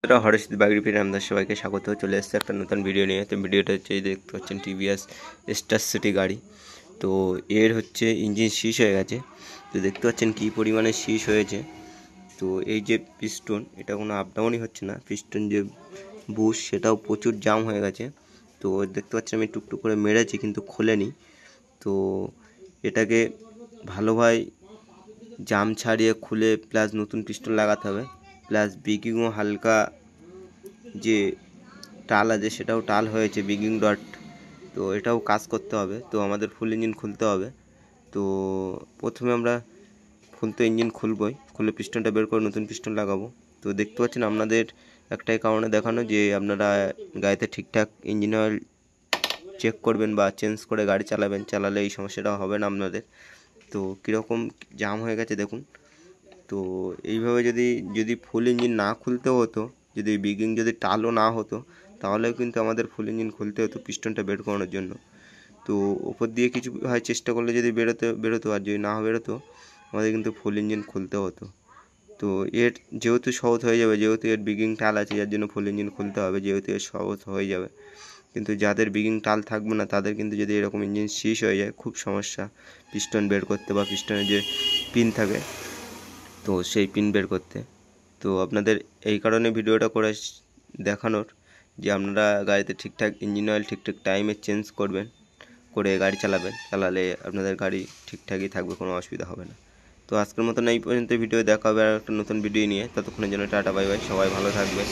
হরষিত বাগড়ি ফিরে আমাদের সবাইকে স্বাগত। চলে এসেছে একটা নতুন ভিডিও নিয়ে। তো ভিডিওটা হচ্ছে এই দেখতে পাচ্ছেন টিভিএস স্টার সিটি গাড়ি। তো এর হচ্ছে ইঞ্জিন শীষ হয়ে গেছে। তো দেখতে পাচ্ছেন কী পরিমাণে শীষ হয়েছে। তো এই যে পিস্টন, এটা কোনো আপ ডাউনই হচ্ছে না, পিস্টন যে বুশ সেটাও প্রচুর জাম হয়ে গেছে। তো দেখতে পাচ্ছেন আমি টুকটুক করে মেরেছি কিন্তু খোলেনি। তো এটাকে ভালোভাবে জাম ছাড়িয়ে খুলে প্লাস নতুন পিস্টন লাগাতে হবে, প্লাস বিগিংও হালকা যে টাল আছে সেটাও টাল হয়েছে বিগিং ডট। তো এটাও কাজ করতে হবে। তো আমাদের ফুল ইঞ্জিন খুলতে হবে। তো প্রথমে আমরা তো ইঞ্জিন খুলবই, খুলে পিস্টনটা বের করে নতুন পিস্টন লাগাবো। তো দেখতে পাচ্ছেন আপনাদের একটাই কারণে দেখানো যে আপনারা গাড়িতে ঠিকঠাক ইঞ্জিন অয়েল চেক করবেন বা চেঞ্জ করে গাড়ি চালাবেন, চালালে এই সমস্যাটা হবে না আপনাদের। তো কীরকম জাম হয়ে গেছে দেখুন। তো এইভাবে যদি ফুল ইঞ্জিন না খুলতে হতো, যদি বিগিং যদি টালও না হতো, তাহলেও কিন্তু আমাদের ফুল ইঞ্জিন খুলতে হতো পিস্টনটা বের করানোর জন্য। তো ওপর দিয়ে কিছু হয় চেষ্টা করলে যদি বেরোতো, আর যদি না বেরোতো আমাদের কিন্তু ফুল ইঞ্জিন খুলতে হতো। তো এর যেহেতু সহজ হয়ে যাবে, যেহেতু এর বিগিং টাল আছে, যার জন্য ফুল ইঞ্জিন খুলতে হবে, যেহেতু এর সহজ হয়ে যাবে। কিন্তু যাদের বিগিং টাল থাকবে না তাদের কিন্তু যদি এরকম ইঞ্জিন শীষ হয়ে যায় খুব সমস্যা পিস্টন বের করতে বা পিস্টনের যে পিন থাকে তো সেই পিন বের করতে। তো আপনাদের এই কারণে ভিডিওটা করে দেখানোর যে আপনারা গাড়িতে ঠিকঠাক ইঞ্জিন অয়েল ঠিকঠাক টাইমে চেঞ্জ করবেন, করে গাড়ি চালাবেন, চালালে আপনাদের গাড়ি ঠিকঠাকই থাকবে, কোনো অসুবিধা হবে না। তো আজকের মতন এই পর্যন্ত ভিডিও দেখা হবে আর একটা নতুন ভিডিও নিয়ে। ততক্ষণের জন্য টাটা বাই বাই, সবাই ভালো থাকবে।